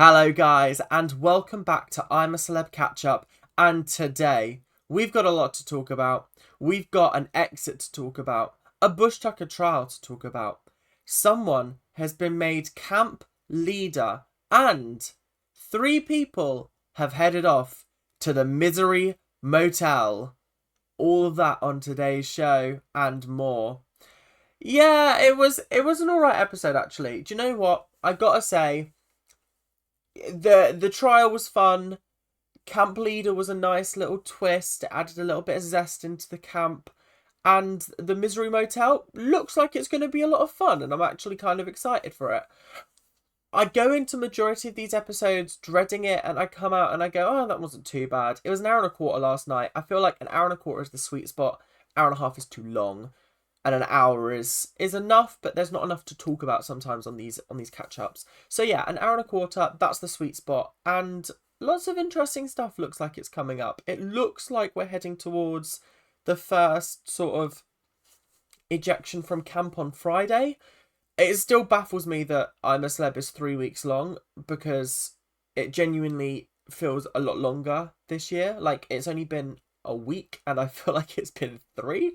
Hello guys and welcome back to I'm a Celeb Catch Up, and today we've got a lot to talk about. We've got an exit to talk about, a Bush Tucker trial to talk about. Someone has been made camp leader and 3 people have headed off to the Misery Motel. All of that on today's show and more. Yeah, it was an alright episode actually. Do you know what? I gotta say, the trial was fun. Camp leader was a nice little twist. It added a little bit of zest into the camp. And the Misery Motel looks like it's going to be a lot of fun, and I'm actually kind of excited for it. I go into majority of these episodes dreading it, and I come out and I go, oh, that wasn't too bad. It was an hour and a quarter last night. I feel like an hour and a quarter is the sweet spot. Hour and a half is too long, and an hour is enough, but there's not enough to talk about sometimes on these catch ups. So yeah, an hour and a quarter, that's the sweet spot, and lots of interesting stuff looks like it's coming up. It looks like we're heading towards the first sort of ejection from camp on Friday. It still baffles me that I'm a Celeb is 3 weeks long, because it genuinely feels a lot longer this year. Like, it's only been a week and I feel like it's been 3.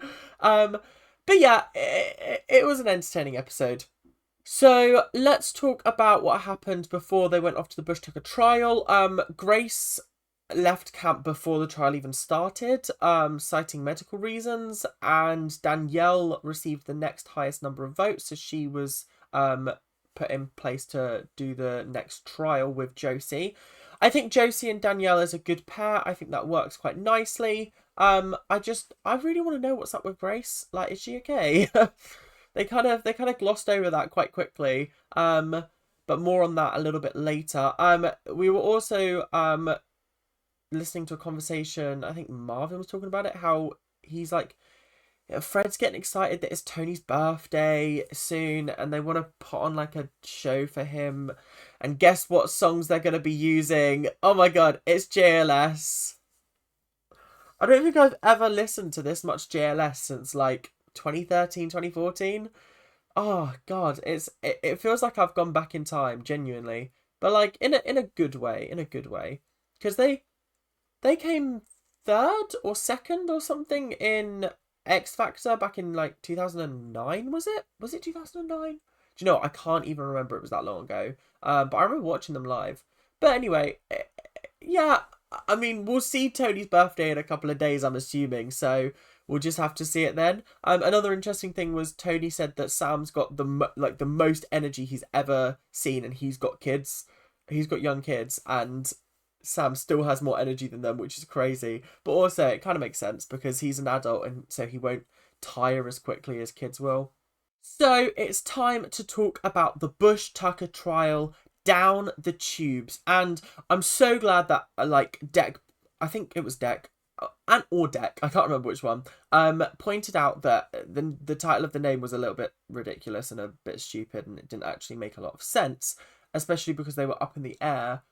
But yeah, it was an entertaining episode. So let's talk about what happened before they went off to the Bush Tucker trial. Grace left camp before the trial even started, citing medical reasons, and Danielle received the next highest number of votes, so she was put in place to do the next trial with Josie. I think Josie and Danielle is a good pair. I think that works quite nicely. I really want to know what's up with Grace. Like, is she okay? They kind of glossed over that quite quickly. But more on that a little bit later. We were also listening to a conversation. I think Marvin was talking about it. How he's like, Fred's getting excited that it's Tony's birthday soon, and they want to put on like a show for him. And guess what songs they're gonna be using? Oh my god, it's JLS. I don't think I've ever listened to this much JLS since like 2013, 2014. Oh god, it feels like I've gone back in time, genuinely. But like in a good way, because they came third or second or something in X Factor back in like 2009, was it? Was it 2009? Do you know what? I can't even remember, it was that long ago. But I remember watching them live. But anyway, yeah, I mean, we'll see Tony's birthday in a couple of days, I'm assuming, so we'll just have to see it then. Another interesting thing was Tony said that Sam's got the most energy he's ever seen, and he's got kids. He's got young kids, and Sam still has more energy than them, which is crazy. But also, it kind of makes sense because he's an adult, and so he won't tire as quickly as kids will. So it's time to talk about the Bush Tucker trial down the tubes, and I'm so glad that like Deck, I think it was Deck, and or Deck, I can't remember which one, pointed out that the title of the name was a little bit ridiculous and a bit stupid, and it didn't actually make a lot of sense, especially because they were up in the air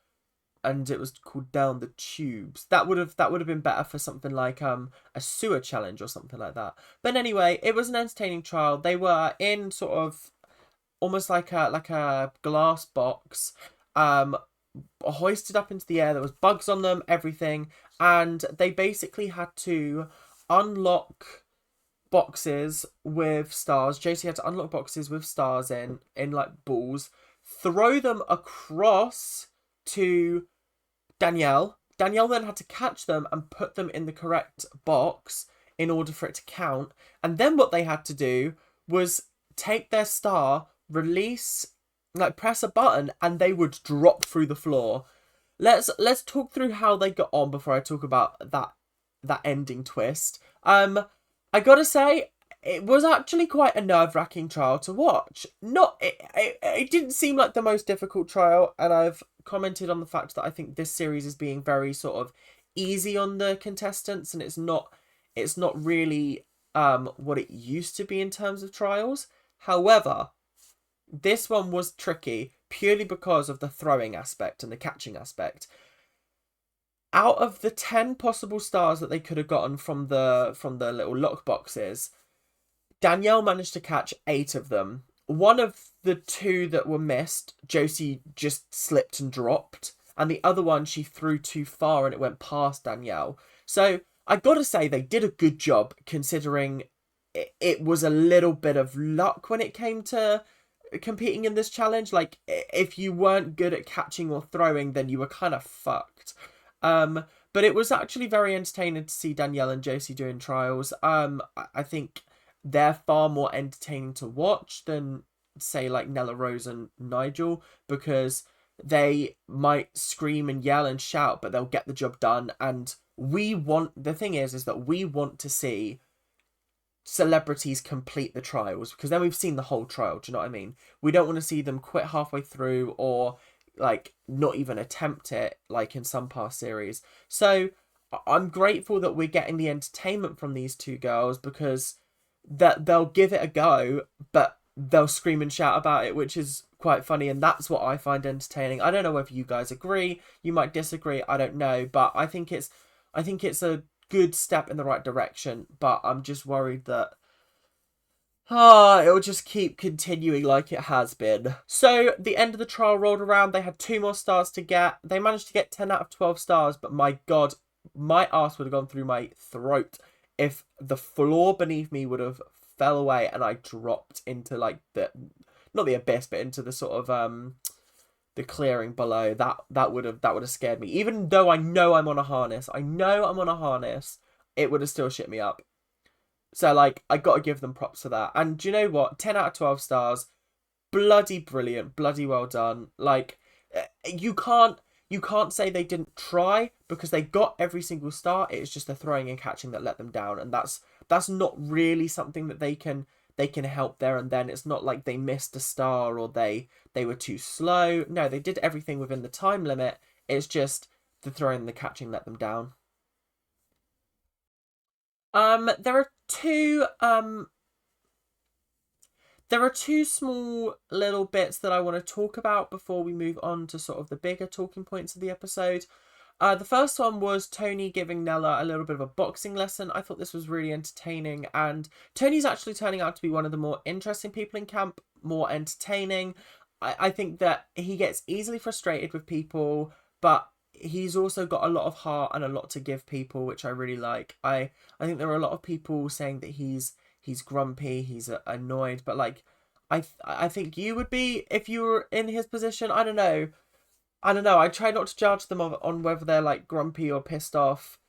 and it was called Down the Tubes. That would have been better for something like a sewer challenge or something like that. But anyway, it was an entertaining trial. They were in sort of almost like a glass box, hoisted up into the air. There was bugs on them, everything, and they basically had to unlock boxes with stars. Josie had to unlock boxes with stars in like balls, throw them across to Danielle. Danielle then had to catch them and put them in the correct box in order for it to count. And then what they had to do was take their star, release, like press a button, and they would drop through the floor. Let's talk through how they got on before I talk about that ending twist. I gotta say, it was actually quite a nerve-wracking trial to watch. It didn't seem like the most difficult trial, and I've commented on the fact that I think this series is being very sort of easy on the contestants, and it's not really what it used to be in terms of trials. However, this one was tricky purely because of the throwing aspect and the catching aspect. Out of the 10 possible stars that they could have gotten from the little lock boxes, Danielle managed to catch 8 of them, one of the two that were missed, Josie just slipped and dropped, and the other one she threw too far and it went past Danielle. So I gotta say they did a good job considering it was a little bit of luck when it came to competing in this challenge. Like, if you weren't good at catching or throwing, then you were kind of fucked. But it was actually very entertaining to see Danielle and Josie doing trials. I think they're far more entertaining to watch than, say, like Nella Rose and Nigel, because they might scream and yell and shout, but they'll get the job done. And the thing is that we want to see celebrities complete the trials, because then we've seen the whole trial. Do you know what I mean? We don't want to see them quit halfway through or like not even attempt it, like in some past series. So I'm grateful that we're getting the entertainment from these two girls, because that they'll give it a go, but they'll scream and shout about it, which is quite funny, and that's what I find entertaining. I don't know whether you guys agree, you might disagree, I don't know, but I think it's a good step in the right direction, but I'm just worried that it'll just keep continuing like it has been. So the end of the trial rolled around. They had 2 more stars to get. They managed to get 10 out of 12 stars, but my god, my ass would have gone through my throat if the floor beneath me would have fell away and I dropped into like not the abyss, but into the sort of the clearing below. That would have scared me. Even though I know I'm on a harness, it would have still shit me up. So, like, I got to give them props for that. And do you know what? 10 out of 12 stars. Bloody brilliant. Bloody well done. Like, you can't say they didn't try, because they got every single star. It's just the throwing and catching that let them down. And that's not really something that they can help there and then. It's not like they missed a star or they were too slow. No, they did everything within the time limit. It's just the throwing and the catching let them down. There are two small little bits that I want to talk about before we move on to sort of the bigger talking points of the episode. The first one was Tony giving Nella a little bit of a boxing lesson. I thought this was really entertaining, and Tony's actually turning out to be one of the more interesting people in camp, more entertaining. I think that he gets easily frustrated with people, but he's also got a lot of heart and a lot to give people, which I really like. I think there are a lot of people saying that he's grumpy, he's annoyed, but like I think you would be if you were in his position. I don't know. I try not to judge them on whether they're like grumpy or pissed off,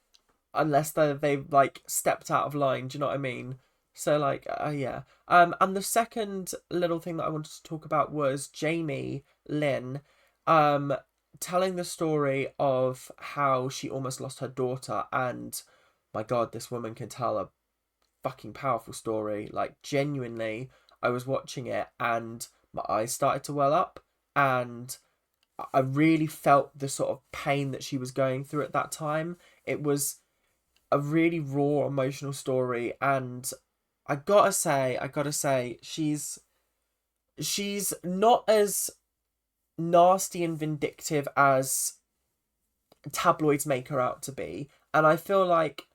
unless they've like stepped out of line. Do you know what I mean? So like yeah. And the second little thing that I wanted to talk about was Jamie Lynn telling the story of how she almost lost her daughter, and my god, this woman can tell a fucking powerful story. Like, genuinely, I was watching it and my eyes started to well up, and I really felt the sort of pain that she was going through at that time. It was a really raw, emotional story, and I gotta say, she's not as nasty and vindictive as tabloids make her out to be, and I feel like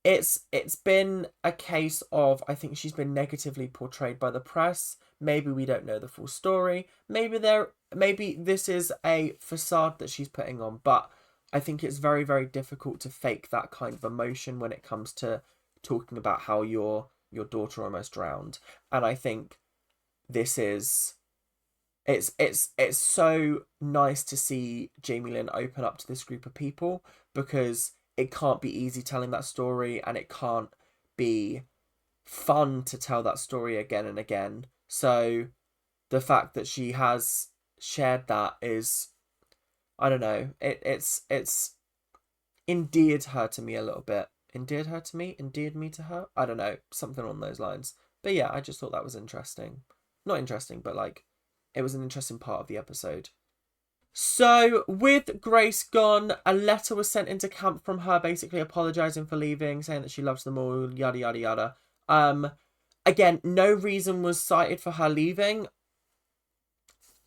it's been a case of, I think she's been negatively portrayed by the press. Maybe we don't know the full story. Maybe this is a facade that she's putting on, but I think it's very, very difficult to fake that kind of emotion when it comes to talking about how your daughter almost drowned. And I think this is it's so nice to see Jamie Lynn open up to this group of people, because it can't be easy telling that story, and it can't be fun to tell that story again and again. So the fact that she has shared that is, I don't know, it's endeared her to me a little bit. Endeared me to her. I don't know, something along those lines. But yeah, I just thought that was interesting. Not interesting, but like, it was an interesting part of the episode. So, with Grace gone, a letter was sent into camp from her, basically apologising for leaving, saying that she loves them all, yada, yada, yada. Again, no reason was cited for her leaving.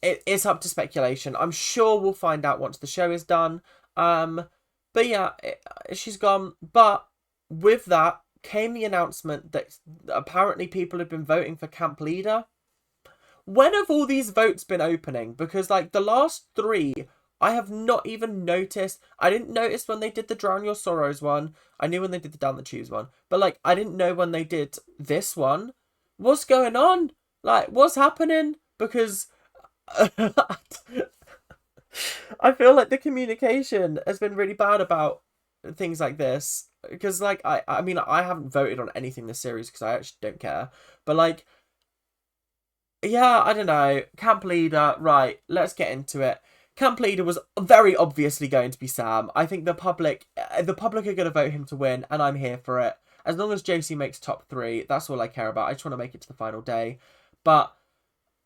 It's up to speculation. I'm sure we'll find out once the show is done. But yeah, she's gone. But with that came the announcement that apparently people had been voting for camp leader. When have all these votes been opening? Because, like, the last 3, I have not even noticed. I didn't notice when they did the Drown Your Sorrows one. I knew when they did the Down the Tubes one. But, like, I didn't know when they did this one. What's going on? Like, what's happening? Because I feel like the communication has been really bad about things like this. Because, like, I mean, I haven't voted on anything this series because I actually don't care. But, like, yeah, I don't know. Camp leader, right, let's get into it. Camp leader was very obviously going to be Sam. I think the public are going to vote him to win, and I'm here for it. As long as Josie makes top 3, that's all I care about. I just want to make it to the final day. But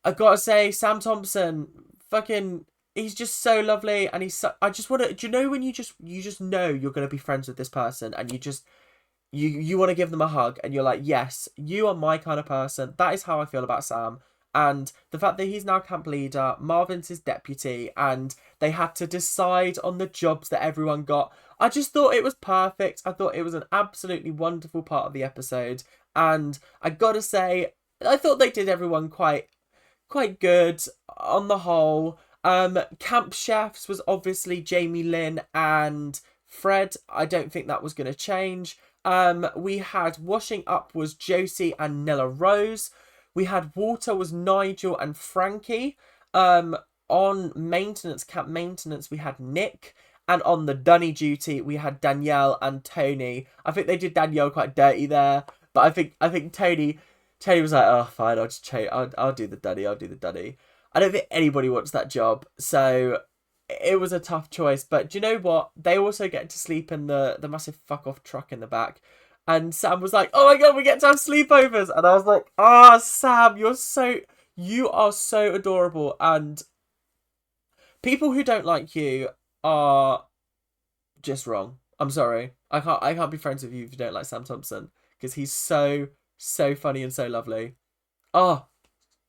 I gotta say, Sam Thompson, fucking, he's just so lovely, and he's so, I just want to, do you know when you just know you're going to be friends with this person, and you want to give them a hug, and you're like, yes, you are my kind of person. That is how I feel about Sam. And the fact that he's now camp leader, Marvin's his deputy, and they had to decide on the jobs that everyone got. I just thought it was perfect. I thought it was an absolutely wonderful part of the episode. And I gotta say, I thought they did everyone quite good on the whole. Camp chefs was obviously Jamie Lynn and Fred. I don't think that was going to change. We had washing up was Josie and Nilla Rose. We had water was Nigel and Frankie. On maintenance, camp maintenance, we had Nick. And on the dunny duty, we had Danielle and Tony. I think they did Danielle quite dirty there. But I think Tony was like, oh, fine, I'll just change. I'll do the dunny. I'll do the dunny. I don't think anybody wants that job. So it was a tough choice. But do you know what? They also get to sleep in the massive fuck off truck in the back. And Sam was like, oh my God, we get to have sleepovers. And I was like, ah, oh, Sam, you are so adorable. And people who don't like you are just wrong. I'm sorry. I can't be friends with you if you don't like Sam Thompson. Because he's so funny and so lovely. Oh,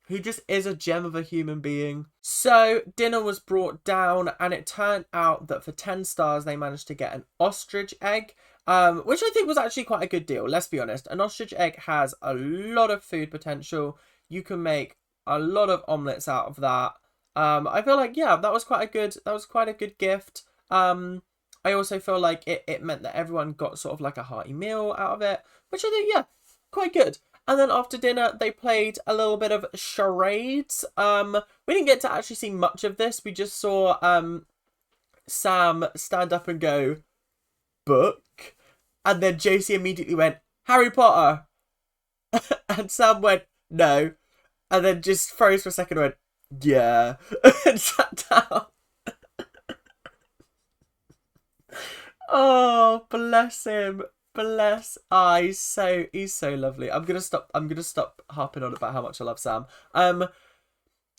he just is a gem of a human being. So dinner was brought down, and it turned out that for 10 stars, they managed to get an ostrich egg. Which I think was actually quite a good deal, let's be honest. An ostrich egg has a lot of food potential. You can make a lot of omelettes out of that. I feel like, yeah, that was quite a good gift. I also feel like it meant that everyone got sort of like a hearty meal out of it, which I think, yeah, quite good. And then after dinner, they played a little bit of charades. We didn't get to actually see much of this. We just saw Sam stand up and go, book. And then Josie immediately went, Harry Potter. And Sam went, no. And then just froze for a second and went, yeah. And sat down. Oh, bless him. Bless. Ah, he's so lovely. I'm gonna stop harping on about how much I love Sam.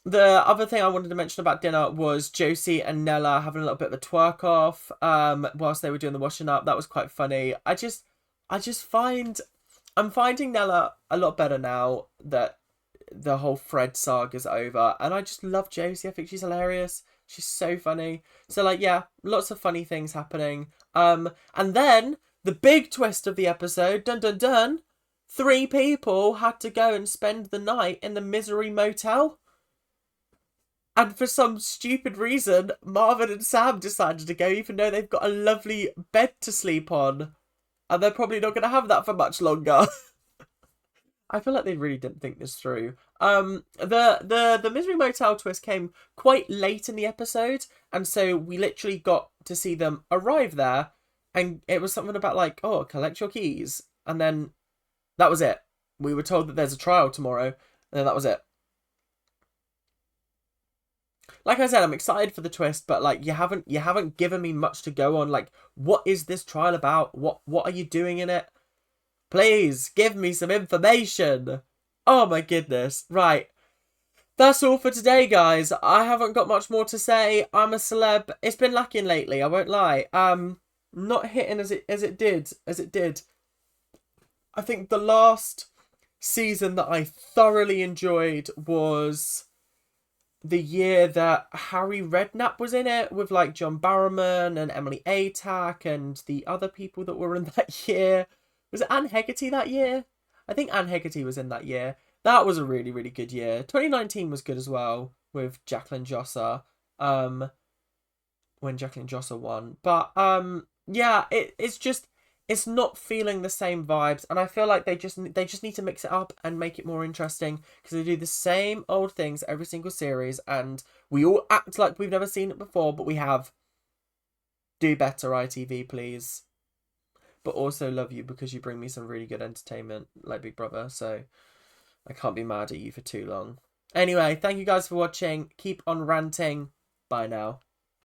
The other thing I wanted to mention about dinner was Josie and Nella having a little bit of a twerk off whilst they were doing the washing up. That was quite funny. I'm finding Nella a lot better now that the whole Fred saga's over, and I just love Josie. I think she's hilarious. She's so funny. So, like, yeah, lots of funny things happening. And then the big twist of the episode, dun dun dun, 3 people had to go and spend the night in the Misery Motel. And for some stupid reason, Marvin and Sam decided to go, even though they've got a lovely bed to sleep on. And they're probably not going to have that for much longer. I feel like they really didn't think this through. The Misery Motel twist came quite late in the episode. And so we literally got to see them arrive there. And it was something about like, oh, collect your keys. And then that was it. We were told that there's a trial tomorrow. And then that was it. Like I said, I'm excited for the twist, but like you haven't given me much to go on. Like, what is this trial about? What are you doing in it? Please give me some information. Oh my goodness. Right. That's all for today, guys. I haven't got much more to say. I'm a celeb. It's been lacking lately, I won't lie. Not hitting as it did. I think the last season that I thoroughly enjoyed was the year that Harry Redknapp was in it, with like John Barrowman and Emily Atack and the other people that were in that year. Was it Anne Hegarty that year? I think Anne Hegarty was in that year. That was a really, really good year. 2019 was good as well with Jacqueline Josser. When Jacqueline Josser won. But yeah, it's just it's not feeling the same vibes, and I feel like they just need to mix it up and make it more interesting because they do the same old things every single series, and we all act like we've never seen it before, but we have. Do better, ITV, please. But also love you because you bring me some really good entertainment like Big Brother, so I can't be mad at you for too long. Anyway, thank you guys for watching. Keep on ranting. Bye now.